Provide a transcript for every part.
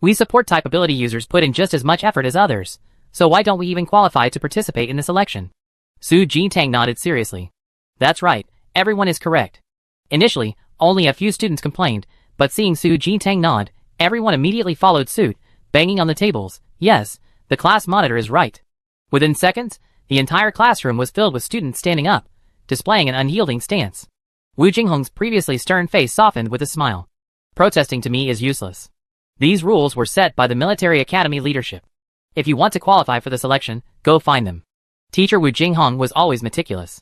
We support type ability users put in just as much effort as others, so why don't we even qualify to participate in this election? Su Jintang nodded seriously. That's right, everyone is correct. Initially, only a few students complained, but seeing Su Jintang nod, everyone immediately followed suit, banging on the tables. Yes, the class monitor is right. Within seconds, the entire classroom was filled with students standing up, displaying an unyielding stance. Wu Jinghong's previously stern face softened with a smile. Protesting to me is useless. These rules were set by the military academy leadership. If you want to qualify for this election, go find them. Teacher Wu Jinghong was always meticulous.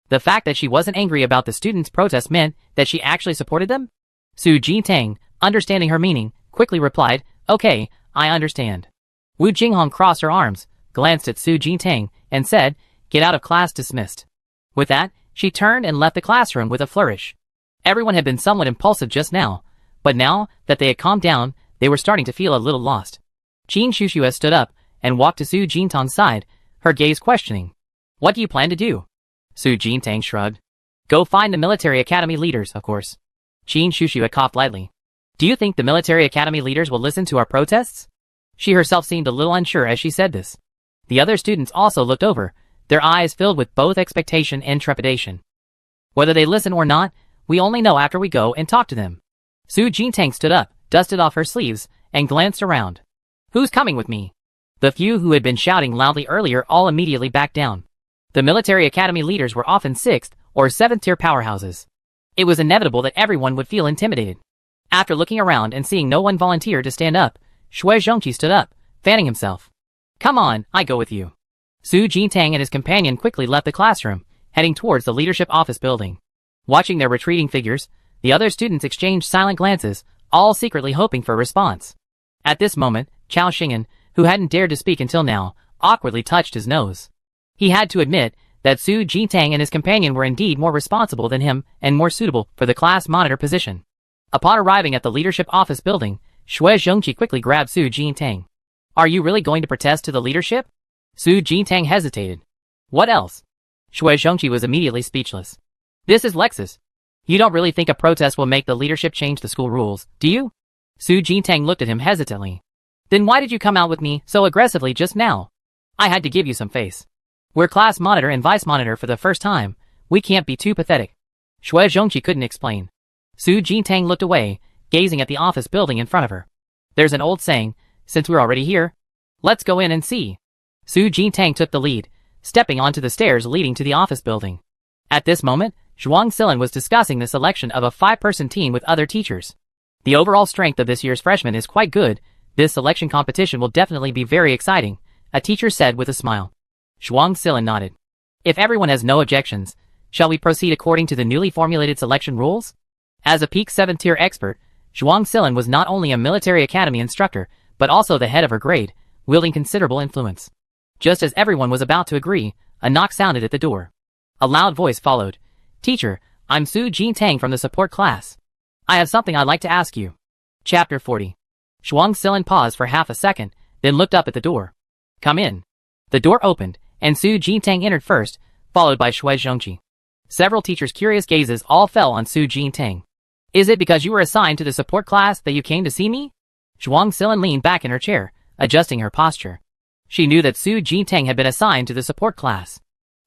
The fact that she wasn't angry about the students' protest meant that she actually supported them? Su Jintang, understanding her meaning, quickly replied, okay, I understand. Wu Jinghong crossed her arms, glanced at Su Jintang, and said, get out of class dismissed. With that, she turned and left the classroom with a flourish. Everyone had been somewhat impulsive just now, but now that they had calmed down, they were starting to feel a little lost. Qin Shushua stood up and walked to Su Jintang's side, her gaze questioning. What do you plan to do? Su Jintang shrugged. Go find the military academy leaders, of course. Qin Shushua coughed lightly. Do you think the military academy leaders will listen to our protests? She herself seemed a little unsure as she said this. The other students also looked over, their eyes filled with both expectation and trepidation. Whether they listen or not, we only know after we go and talk to them. Su Jintang stood up, dusted off her sleeves, and glanced around. Who's coming with me? The few who had been shouting loudly earlier all immediately backed down. The military academy leaders were often 6th or 7th tier powerhouses. It was inevitable that everyone would feel intimidated. After looking around and seeing no one volunteer to stand up, Shui Zhongqi stood up, fanning himself. Come on, I go with you. Su Jintang and his companion quickly left the classroom, heading towards the leadership office building. Watching their retreating figures, the other students exchanged silent glances, all secretly hoping for a response. At this moment, Chao Xing'an, who hadn't dared to speak until now, awkwardly touched his nose. He had to admit that Su Jintang and his companion were indeed more responsible than him and more suitable for the class monitor position. Upon arriving at the leadership office building, Shui Zhongqi quickly grabbed Su Jintang. Are you really going to protest to the leadership? Su Jintang hesitated. What else? Shui Zhongqi was immediately speechless. This is Lexus. You don't really think a protest will make the leadership change the school rules, do you? Su Jintang looked at him hesitantly. Then why did you come out with me so aggressively just now? I had to give you some face. We're class monitor and vice monitor for the first time. We can't be too pathetic. Shui Zhongqi couldn't explain. Su Jintang looked away, gazing at the office building in front of her. There's an old saying, since we're already here, let's go in and see. Su Jintang took the lead, stepping onto the stairs leading to the office building. At this moment, Zhuang Silin was discussing the selection of a 5-person team with other teachers. The overall strength of this year's freshmen is quite good. This selection competition will definitely be very exciting, a teacher said with a smile. Zhuang Silin nodded. If everyone has no objections, shall we proceed according to the newly formulated selection rules? As a peak 7th tier expert, Zhuang Silin was not only a military academy instructor, but also the head of her grade, wielding considerable influence. Just as everyone was about to agree, a knock sounded at the door. A loud voice followed. Teacher, I'm Su Jintang from the support class. I have something I'd like to ask you. Chapter 40. Zhuang Silin paused for half a second, then looked up at the door. Come in. The door opened, and Su Jintang entered first, followed by Shui Zhongqi. Several teachers' curious gazes all fell on Su Jintang. Is it because you were assigned to the support class that you came to see me? Zhuang Silin leaned back in her chair, adjusting her posture. She knew that Su Jintang had been assigned to the support class.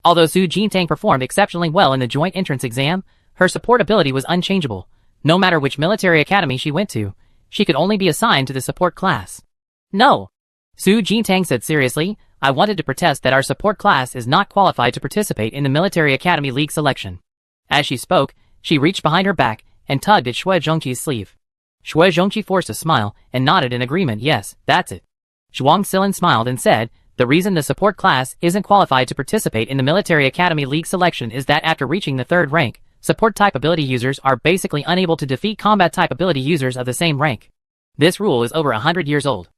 Although Su Jintang performed exceptionally well in the joint entrance exam, her support ability was unchangeable. No matter which military academy she went to, she could only be assigned to the support class. No. Su Jintang said seriously, I wanted to protest that our support class is not qualified to participate in the military academy league selection. As she spoke, she reached behind her back and tugged at Shui Zhongqi's sleeve. Shui Zhongqi forced a smile and nodded in agreement. Yes, that's it. Zhuang Silin smiled and said, the reason the support class isn't qualified to participate in the military academy league selection is that after reaching the 3rd rank, support type ability users are basically unable to defeat combat type ability users of the same rank. This rule is over 100 years old.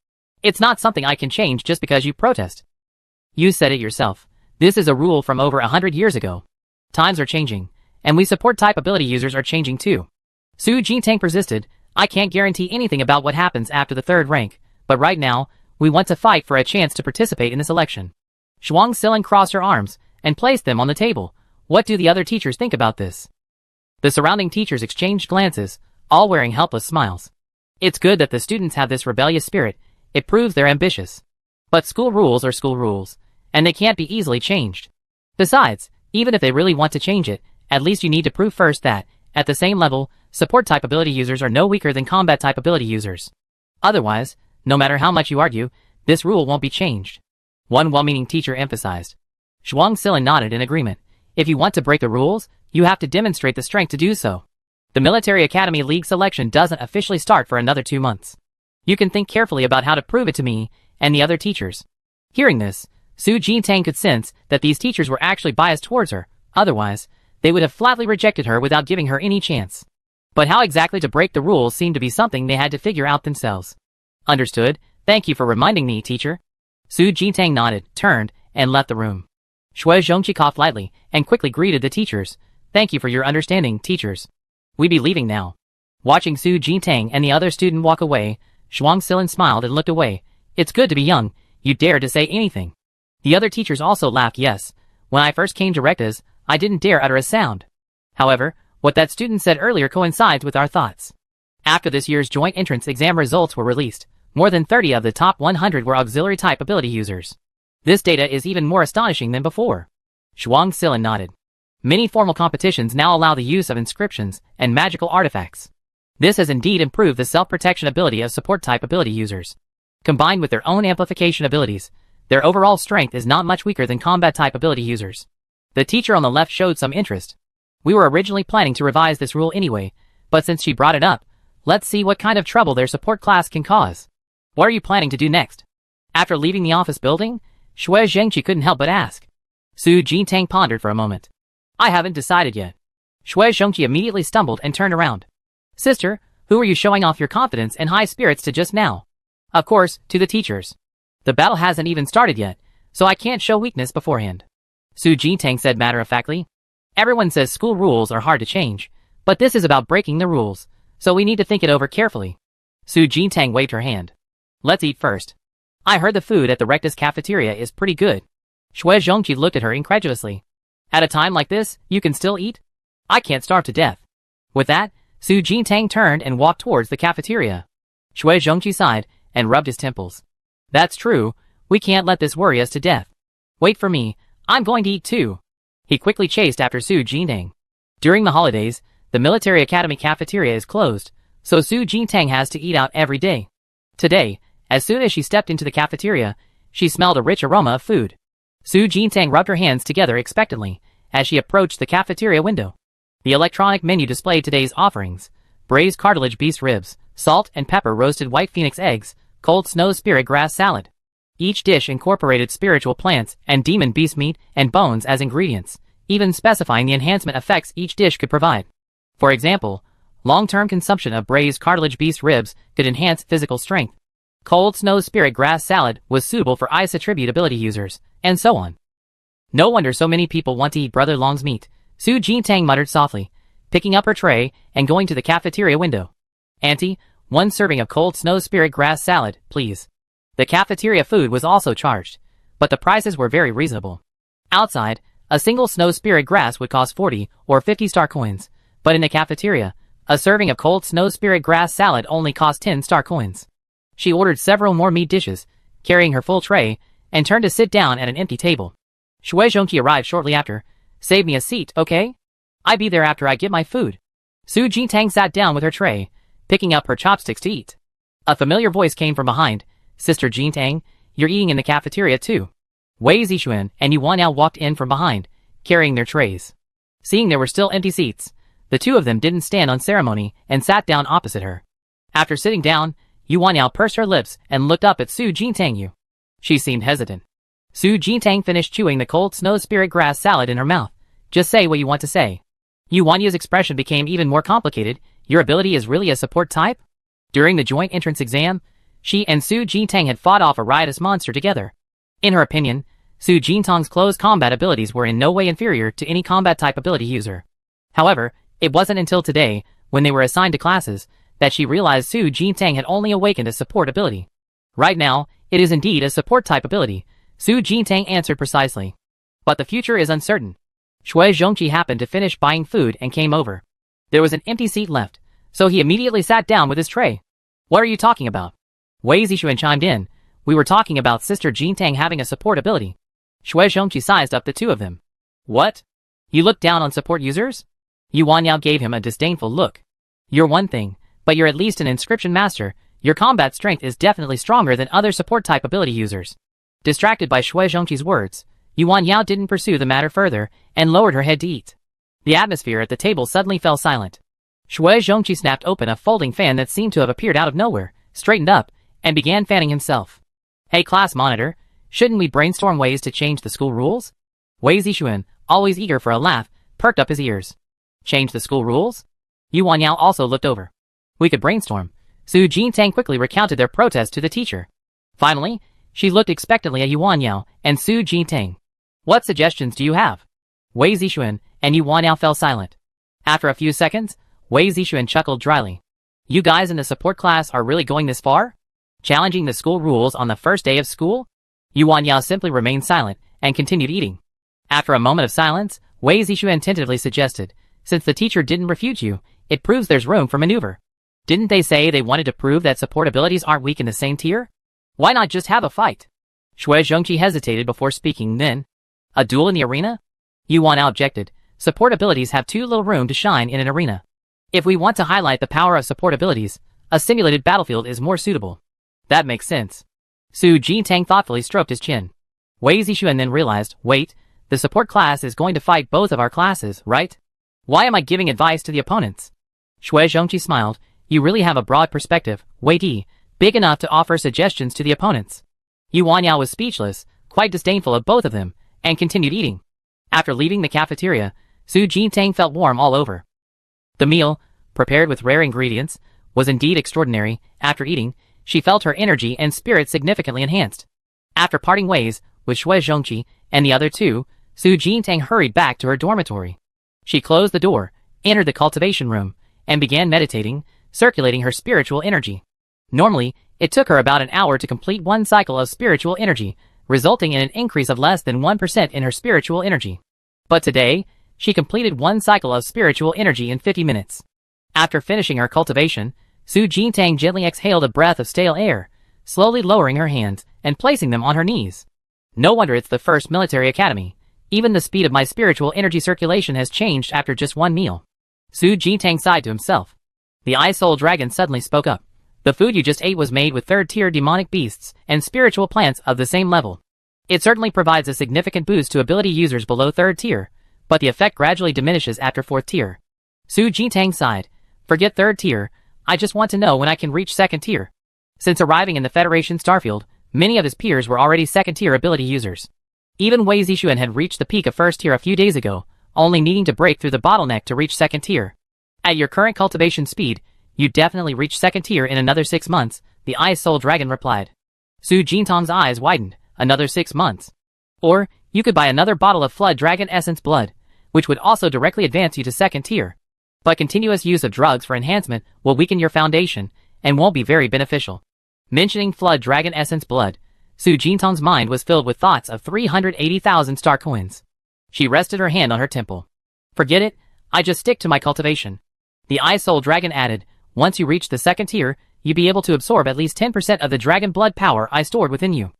It's not something I can change just because you protest. You said it yourself. This is a rule from over 100 years ago. Times are changing, and we support type ability users are changing too. Su Jintang persisted, I can't guarantee anything about what happens after the 3rd rank, but right now, we want to fight for a chance to participate in this election. Zhuang Silin crossed her arms and placed them on the table. What do the other teachers think about this? The surrounding teachers exchanged glances, all wearing helpless smiles. It's good that the students have this rebellious spirit. It proves they're ambitious. But school rules are school rules, and they can't be easily changed. Besides, even if they really want to change it, at least you need to prove first that, at the same level, support type ability users are no weaker than combat type ability users. Otherwise, no matter how much you argue, this rule won't be changed. One well-meaning teacher emphasized. Shuang Silin nodded in agreement. If you want to break the rules, you have to demonstrate the strength to do so. The Military Academy League selection doesn't officially start for another 2 months. You can think carefully about how to prove it to me and the other teachers. Hearing this, Su Jintang could sense that these teachers were actually biased towards her. Otherwise, they would have flatly rejected her without giving her any chance. But how exactly to break the rules seemed to be something they had to figure out themselves. Understood. Thank you for reminding me, teacher. Su Jintang nodded, turned, and left the room. Shui Zhongqi coughed lightly and quickly greeted the teachers. Thank you for your understanding, teachers. We be leaving now. Watching Su Jintang and the other student walk away, Shuang Silin smiled and looked away. It's good to be young. You dare to say anything. The other teachers also laughed. Yes, when I first came to Rectas, I didn't dare utter a sound. However, what that student said earlier coincides with our thoughts. After this year's joint entrance exam results were released, more than 30 of the top 100 were auxiliary type ability users. This data is even more astonishing than before. Shuang Silin nodded. Many formal competitions now allow the use of inscriptions and magical artifacts. This has indeed improved the self-protection ability of support type ability users. Combined with their own amplification abilities, their overall strength is not much weaker than combat type ability users. The teacher on the left showed some interest. We were originally planning to revise this rule anyway, but since she brought it up, let's see what kind of trouble their support class can cause. What are you planning to do next? After leaving the office building, Shui Zhengqi couldn't help but ask. Su Jintang pondered for a moment. I haven't decided yet. Shui Zhengqi immediately stumbled and turned around. Sister, who are you showing off your confidence and high spirits to just now? Of course, to the teachers. The battle hasn't even started yet, so I can't show weakness beforehand. Su Jintang said matter-of-factly. Everyone says school rules are hard to change, but this is about breaking the rules, so we need to think it over carefully. Su Jintang waved her hand. Let's eat first. I heard the food at the Rectus cafeteria is pretty good. Shui Zhongqi looked at her incredulously. At a time like this, you can still eat? I can't starve to death. With that, Su Jintang turned and walked towards the cafeteria. Shui Zhongqi sighed and rubbed his temples. That's true, we can't let this worry us to death. Wait for me, I'm going to eat too. He quickly chased after Su Jintang. During the holidays, the Military Academy cafeteria is closed, so Su Jintang has to eat out every day. Today, as soon as she stepped into the cafeteria, she smelled a rich aroma of food. Su Jintang rubbed her hands together expectantly as she approached the cafeteria window. The electronic menu displayed today's offerings: braised cartilage beast ribs, salt and pepper roasted white phoenix eggs, cold snow spirit grass salad. Each dish incorporated spiritual plants and demon beast meat and bones as ingredients, even specifying the enhancement effects each dish could provide. For example, long-term consumption of braised cartilage beast ribs could enhance physical strength. Cold snow spirit grass salad was suitable for ice attribute ability users, and so on. No wonder so many people want to eat Brother Long's meat, Su Jintang muttered softly, picking up her tray and going to the cafeteria window. Auntie, 1 serving of cold snow spirit grass salad, please. The cafeteria food was also charged, but the prices were very reasonable. Outside, a single snow spirit grass would cost 40 or 50 star coins, but in the cafeteria, a serving of cold snow spirit grass salad only cost 10 star coins. She ordered several more meat dishes, carrying her full tray, and turned to sit down at an empty table. Shui Zhongqi arrived shortly after. Save me a seat, okay? I be there after I get my food. Su Jintang sat down with her tray, picking up her chopsticks to eat. A familiar voice came from behind. Sister Jintang, you're eating in the cafeteria too. Wei Zixuan and Yuan Yao walked in from behind, carrying their trays. Seeing there were still empty seats, the two of them didn't stand on ceremony and sat down opposite her. After sitting down, Yuan Yao pursed her lips and looked up at Su Jintang. She seemed hesitant. Su Jintang finished chewing the cold snow spirit grass salad in her mouth. Just say what you want to say. Yuan Yao's expression became even more complicated. Your ability is really a support type? During the joint entrance exam, she and Su Jintang had fought off a riotous monster together. In her opinion, Su Jintang's close combat abilities were in no way inferior to any combat type ability user. However, it wasn't until today, when they were assigned to classes, that she realized Su Jintang had only awakened a support ability. Right now, it is indeed a support type ability, Su Jintang answered precisely. But the future is uncertain. Shui Zhongqi happened to finish buying food and came over. There was an empty seat left, so he immediately sat down with his tray. What are you talking about? Wei Zixuan chimed in. We were talking about Sister Jintang having a support ability. Shui Zhongqi sized up the two of them. What? You look down on support users? Yuan Yao gave him a disdainful look. You're one thing, but you're at least an inscription master. Your combat strength is definitely stronger than other support type ability users. Distracted by Shui Zhongqi's words, Yuan Yao didn't pursue the matter further and lowered her head to eat. The atmosphere at the table suddenly fell silent. Shui Zhongqi snapped open a folding fan that seemed to have appeared out of nowhere, straightened up, and began fanning himself. Hey class monitor, shouldn't we brainstorm ways to change the school rules? Wei Zixuan, always eager for a laugh, perked up his ears. Change the school rules? Yuan Yao also looked over. We could brainstorm. Su Jintang quickly recounted their protest to the teacher. Finally, she looked expectantly at Yuan Yao and Su Jintang. What suggestions do you have? Wei Zixuan and Yuan Yao fell silent. After a few seconds, Wei Zixuan chuckled dryly. You guys in the support class are really going this far? Challenging the school rules on the first day of school? Yuan Yao simply remained silent and continued eating. After a moment of silence, Wei Zixuan tentatively suggested, since the teacher didn't refute you, it proves there's room for maneuver. Didn't they say they wanted to prove that support abilities aren't weak in the same tier? Why not just have a fight? Shui Zhongqi hesitated before speaking then. A duel in the arena? Yuan Yao objected. Support abilities have too little room to shine in an arena. If we want to highlight the power of support abilities, a simulated battlefield is more suitable. That makes sense. Su Jintang thoughtfully stroked his chin. Wei Zixuan then realized, wait, the support class is going to fight both of our classes, right? Why am I giving advice to the opponents? Shui Zhongqi smiled. You really have a broad perspective, Wei Di, big enough to offer suggestions to the opponents. Yuan Yao was speechless, quite disdainful of both of them, and continued eating. After leaving the cafeteria, Su Jintang felt warm all over. The meal, prepared with rare ingredients, was indeed extraordinary. After eating, she felt her energy and spirit significantly enhanced. After parting ways with Shui Zhongqi and the other two, Su Jintang hurried back to her dormitory. She closed the door, entered the cultivation room, and began meditating, circulating her spiritual energy. Normally, it took her about an hour to complete one cycle of spiritual energy, resulting in an increase of less than 1% in her spiritual energy. But today, she completed one cycle of spiritual energy in 50 minutes. After finishing her cultivation, Su Jintang gently exhaled a breath of stale air, slowly lowering her hands and placing them on her knees. No wonder it's the first military academy. Even the speed of my spiritual energy circulation has changed after just one meal. Su Jintang sighed to himself. The Ice Soul Dragon suddenly spoke up. The food you just ate was made with third-tier demonic beasts and spiritual plants of the same level. It certainly provides a significant boost to ability users below third tier, but the effect gradually diminishes after fourth tier. Su Jintang sighed. Forget third tier, I just want to know when I can reach second tier. Since arriving in the Federation Starfield, many of his peers were already second tier ability users. Even Wei Zixuan had reached the peak of first tier a few days ago, only needing to break through the bottleneck to reach second tier. At your current cultivation speed, you definitely reach second tier in another 6 months, the Ice Soul Dragon replied. Su Jintang's eyes widened. Another 6 months. Or, you could buy another bottle of Flood Dragon Essence Blood, which would also directly advance you to second tier. But continuous use of drugs for enhancement will weaken your foundation, and won't be very beneficial. Mentioning Flood Dragon Essence Blood, Su Jintang's mind was filled with thoughts of 380,000 star coins. She rested her hand on her temple. Forget it, I just stick to my cultivation. The Ice Soul Dragon added, once you reach the second tier, you'll be able to absorb at least 10% of the dragon blood power I stored within you.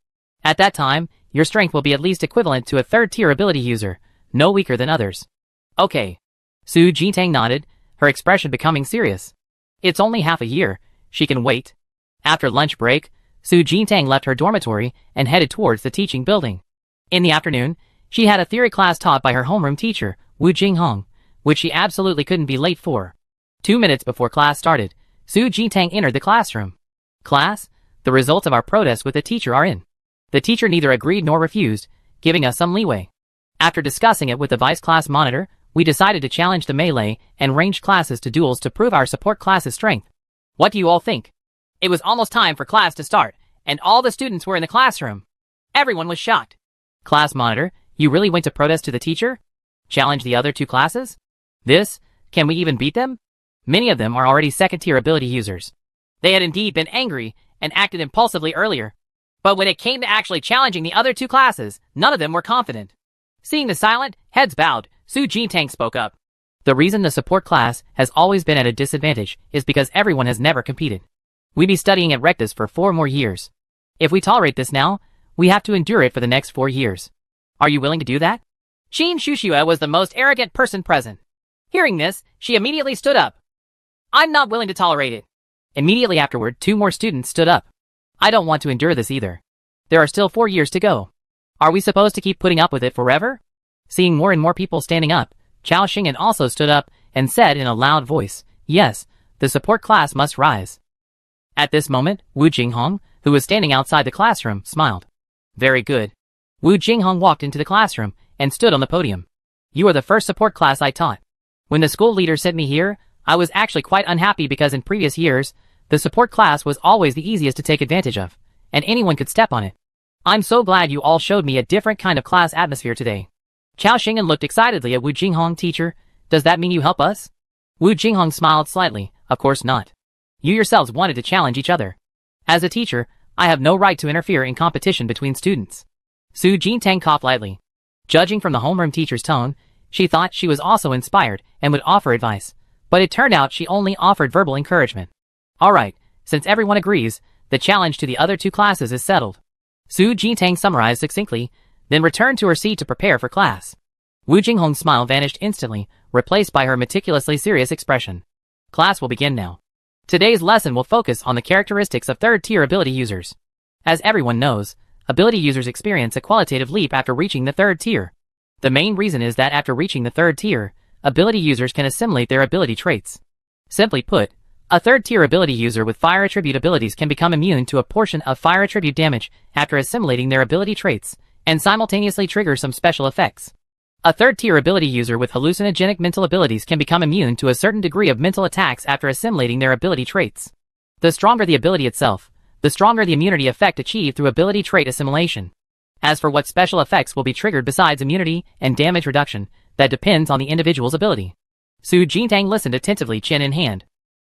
At that time, your strength will be at least equivalent to a third-tier ability user, no weaker than others. Okay. Su Jintang nodded, her expression becoming serious. It's only half a year, she can wait. After lunch break, Su Jintang left her dormitory and headed towards the teaching building. In the afternoon, she had a theory class taught by her homeroom teacher, Wu Jinghong, which she absolutely couldn't be late for. 2 minutes before class started, Su Jintang entered the classroom. Class, the results of our protest with the teacher are in. The teacher neither agreed nor refused, giving us some leeway. After discussing it with the vice class monitor, we decided to challenge the melee and ranged classes to duels to prove our support class's strength. What do you all think? It was almost time for class to start, and all the students were in the classroom. Everyone was shocked. Class monitor, you really went to protest to the teacher? Challenge the other two classes? Can we even beat them? Many of them are already second-tier ability users. They had indeed been angry and acted impulsively earlier. But when it came to actually challenging the other two classes, none of them were confident. Seeing the silent, heads bowed, Su Jintang spoke up. The reason the support class has always been at a disadvantage is because everyone has never competed. We'd be studying at Rectus for 4 more years. If we tolerate this now, we have to endure it for the next 4 years. Are you willing to do that? Qin Shushua was the most arrogant person present. Hearing this, she immediately stood up. I'm not willing to tolerate it. Immediately afterward, 2 more students stood up. I don't want to endure this either. There are still 4 years to go. Are we supposed to keep putting up with it forever? Seeing more and more people standing up, Chao Xing'an also stood up and said in a loud voice, yes, the support class must rise. At this moment, Wu Jinghong, who was standing outside the classroom, smiled. Very good. Wu Jinghong walked into the classroom and stood on the podium. You are the first support class I taught. When the school leader sent me here, I was actually quite unhappy because in previous years, the support class was always the easiest to take advantage of, and anyone could step on it. I'm so glad you all showed me a different kind of class atmosphere today. Chao Xing'an looked excitedly at Wu Jinghong. Teacher, does that mean you help us? Wu Jinghong smiled slightly. Of course not. You yourselves wanted to challenge each other. As a teacher, I have no right to interfere in competition between students. Su Jintang coughed lightly. Judging from the homeroom teacher's tone, she thought she was also inspired and would offer advice, but it turned out she only offered verbal encouragement. Alright, since everyone agrees, the challenge to the other 2 classes is settled. Su Jintang summarized succinctly, then returned to her seat to prepare for class. Wu Jinghong's smile vanished instantly, replaced by her meticulously serious expression. Class will begin now. Today's lesson will focus on the characteristics of third-tier ability users. As everyone knows, ability users experience a qualitative leap after reaching the 3rd tier. The main reason is that after reaching the 3rd tier, ability users can assimilate their ability traits. Simply put, a 3rd-tier ability user with fire attribute abilities can become immune to a portion of fire attribute damage after assimilating their ability traits, and simultaneously trigger some special effects. A 3rd-tier ability user with hallucinogenic mental abilities can become immune to a certain degree of mental attacks after assimilating their ability traits. The stronger the ability itself, the stronger the immunity effect achieved through ability trait assimilation. As for what special effects will be triggered besides immunity and damage reduction, that depends on the individual's ability. Su Jintang listened attentively, chin in hand.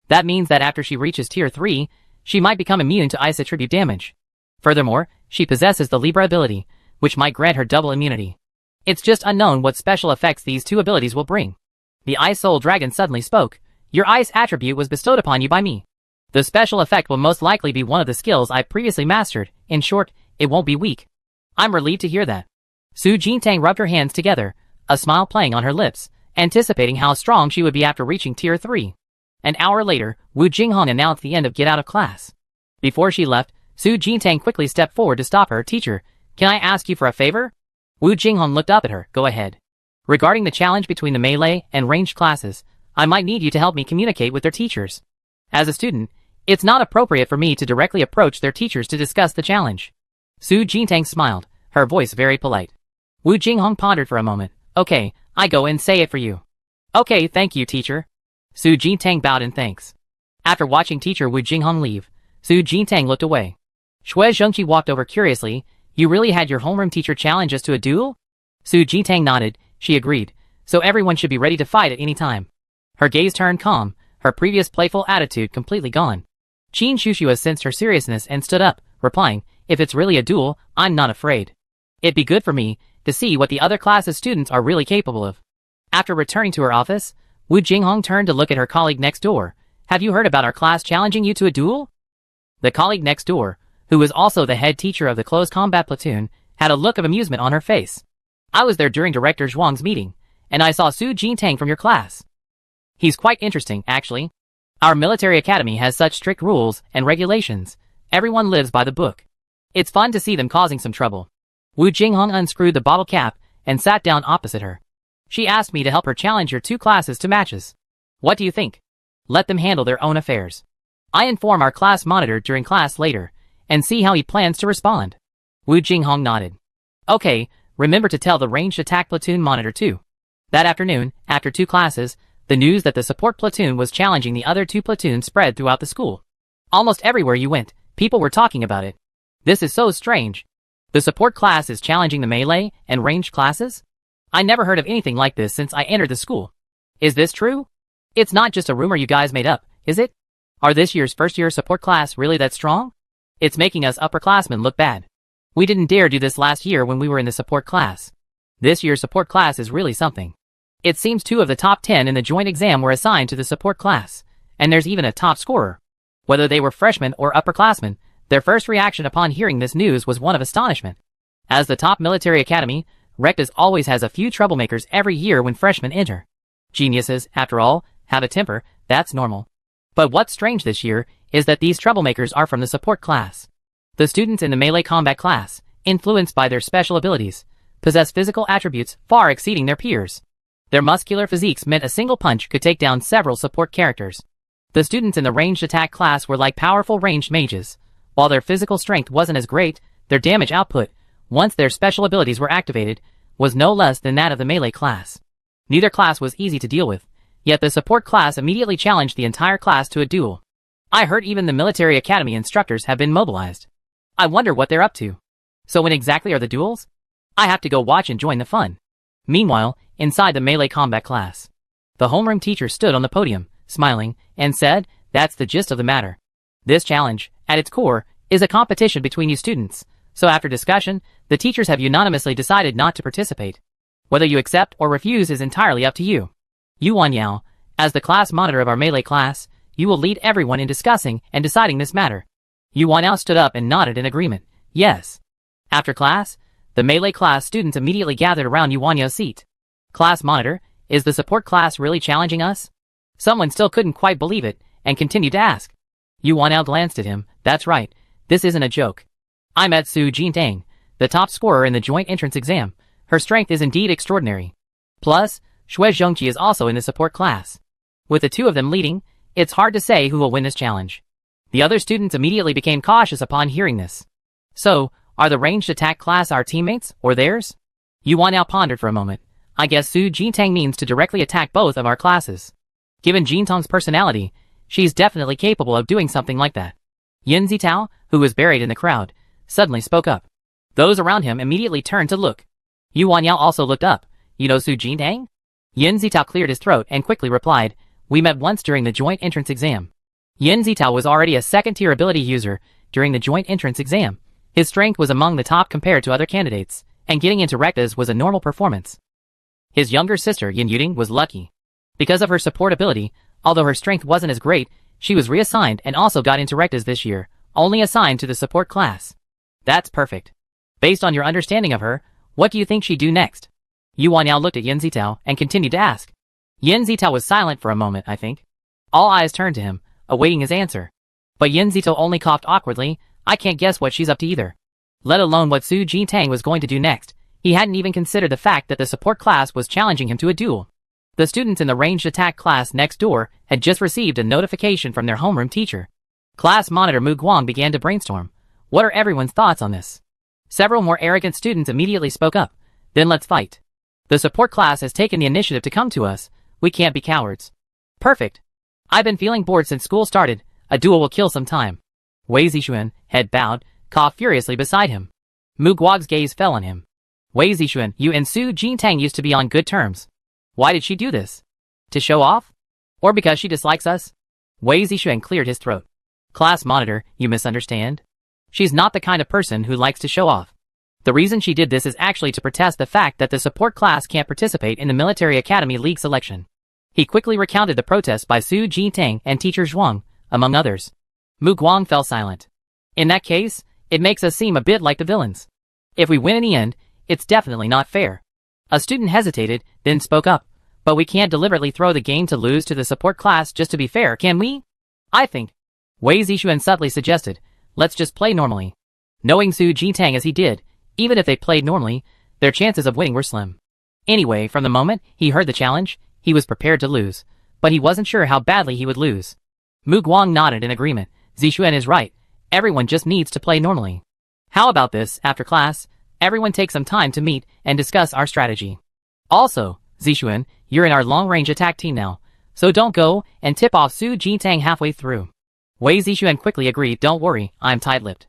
That means that after she reaches tier 3, she might become immune to ice attribute damage. Furthermore, she possesses the Libra ability, which might grant her double immunity. It's just unknown what special effects these 2 abilities will bring. The Ice Soul Dragon suddenly spoke. Your ice attribute was bestowed upon you by me. The special effect will most likely be one of the skills I previously mastered. In short, it won't be weak. I'm relieved to hear that. Su Jintang rubbed her hands together, a smile playing on her lips, anticipating how strong she would be after reaching tier 3. An hour later, Wu Jinghong announced the end of get out of class. Before she left, Su Jintang quickly stepped forward to stop her. Teacher, can I ask you for a favor? Wu Jinghong looked up at her. Go ahead. Regarding the challenge between the melee and ranged classes, I might need you to help me communicate with their teachers. As a student, it's not appropriate for me to directly approach their teachers to discuss the challenge. Su Jintang smiled, her voice very polite. Wu Jinghong pondered for a moment. Okay, I go and say it for you. Okay, thank you, teacher. Su Jintang bowed in thanks. After watching teacher Wu Jinghong leave, Su Jintang looked away. Shui Zhengqi walked over curiously. You really had your homeroom teacher challenge us to a duel? Su Jintang nodded. She agreed. So everyone should be ready to fight at any time. Her gaze turned calm, her previous playful attitude completely gone. Qin Shushua sensed her seriousness and stood up, replying, if it's really a duel, I'm not afraid. It'd be good for me to see what the other class's students are really capable of. After returning to her office, Wu Jinghong turned to look at her colleague next door. Have you heard about our class challenging you to a duel? The colleague next door, who was also the head teacher of the close combat platoon, had a look of amusement on her face. I was there during Director Zhuang's meeting, and I saw Su Jintang from your class. He's quite interesting, actually. Our military academy has such strict rules and regulations. Everyone lives by the book. It's fun to see them causing some trouble. Wu Jinghong unscrewed the bottle cap and sat down opposite her. She asked me to help her challenge your 2 classes to matches. What do you think? Let them handle their own affairs. I inform our class monitor during class later, and see how he plans to respond. Wu Jinghong nodded. Okay, remember to tell the ranged attack platoon monitor too. That afternoon, after 2 classes, the news that the support platoon was challenging the other 2 platoons spread throughout the school. Almost everywhere you went, people were talking about it. This is so strange. The support class is challenging the melee and ranged classes? I never heard of anything like this since I entered the school. Is this true? It's not just a rumor you guys made up, is it? Are this year's first-year support class really that strong? It's making us upperclassmen look bad. We didn't dare do this last year when we were in the support class. This year's support class is really something. It seems 2 of the top 10 in the joint exam were assigned to the support class, and there's even a top scorer. Whether they were freshmen or upperclassmen, their first reaction upon hearing this news was one of astonishment. As the top military academy, Rectus always has a few troublemakers every year when freshmen enter. Geniuses, after all, have a temper, that's normal. But what's strange this year is that these troublemakers are from the support class. The students in the melee combat class, influenced by their special abilities, possess physical attributes far exceeding their peers. Their muscular physiques meant a single punch could take down several support characters. The students in the ranged attack class were like powerful ranged mages. While their physical strength wasn't as great, their damage output, once their special abilities were activated, was no less than that of the melee class. Neither class was easy to deal with, yet the support class immediately challenged the entire class to a duel. I heard even the military academy instructors have been mobilized. I wonder what they're up to. So when exactly are the duels? I have to go watch and join the fun. Meanwhile, inside the melee combat class, the homeroom teacher stood on the podium, smiling, and said, "That's the gist of the matter. This challenge, at its core, is a competition between you students, so after discussion, the teachers have unanimously decided not to participate. Whether you accept or refuse is entirely up to you. Yuan Yao, as the class monitor of our melee class, you will lead everyone in discussing and deciding this matter." Yuan Yao stood up and nodded in agreement. Yes. After class, the melee class students immediately gathered around Yuan Yao's seat. Class monitor, is the support class really challenging us? Someone still couldn't quite believe it, and continued to ask. Yuan Yao glanced at him. That's right, this isn't a joke. I met Su Jintang, the top scorer in the joint entrance exam. Her strength is indeed extraordinary. Plus, Xue Zhongqi is also in the support class. With the two of them leading, it's hard to say who will win this challenge. The other students immediately became cautious upon hearing this. So, are the ranged attack class our teammates, or theirs? Yuan Yao pondered for a moment. I guess Su Jintang means to directly attack both of our classes. Given Jintang's personality, she's definitely capable of doing something like that. Yin Zitao, who was buried in the crowd, suddenly spoke up. Those around him immediately turned to look. Yuan Yao also looked up. You know Su Jintang? Yin Zitao cleared his throat and quickly replied, we met once during the joint entrance exam. Yin Zitao was already a second-tier ability user during the joint entrance exam. His strength was among the top compared to other candidates, and getting into Rectas was a normal performance. His younger sister, Yin Yuding, was lucky. Because of her support ability, although her strength wasn't as great, she was reassigned and also got into Rectas this year, only assigned to the support class. That's perfect. Based on your understanding of her, what do you think she'd do next? Yuan Yao looked at Yin Zitao and continued to ask. Yin Zitao was silent for a moment, I think. All eyes turned to him, awaiting his answer. But Yin Zitao only coughed awkwardly. I can't guess what she's up to either. Let alone what Su Jintang was going to do next. He hadn't even considered the fact that the support class was challenging him to a duel. The students in the ranged attack class next door had just received a notification from their homeroom teacher. Class monitor Mu Guang began to brainstorm. What are everyone's thoughts on this? Several more arrogant students immediately spoke up. Then let's fight. The support class has taken the initiative to come to us. We can't be cowards. Perfect. I've been feeling bored since school started. A duel will kill some time. Wei Zixuan, head bowed, coughed furiously beside him. Mu Guang's gaze fell on him. Wei Zixuan, you and Su Jintang used to be on good terms. Why did she do this? To show off? Or because she dislikes us? Wei Zixuan cleared his throat. Class monitor, you misunderstand. She's not the kind of person who likes to show off. The reason she did this is actually to protest the fact that the support class can't participate in the Military Academy League selection. He quickly recounted the protest by Su Jintang and teacher Zhuang, among others. Mu Guang fell silent. In that case, it makes us seem a bit like the villains. If we win in the end, it's definitely not fair. A student hesitated, then spoke up. But we can't deliberately throw the game to lose to the support class just to be fair, can we? I think. Wei Zixuan subtly suggested, let's just play normally. Knowing Su Jintang as he did, even if they played normally, their chances of winning were slim. Anyway, from the moment he heard the challenge, he was prepared to lose. But he wasn't sure how badly he would lose. Mu Guang nodded in agreement. Zixuan is right. Everyone just needs to play normally. How about this, after class, everyone take some time to meet and discuss our strategy. Also, Zixuan, you're in our long-range attack team now, so don't go and tip off Su Jintang halfway through. Wei Zixuan quickly agreed, don't worry, I'm tight-lipped.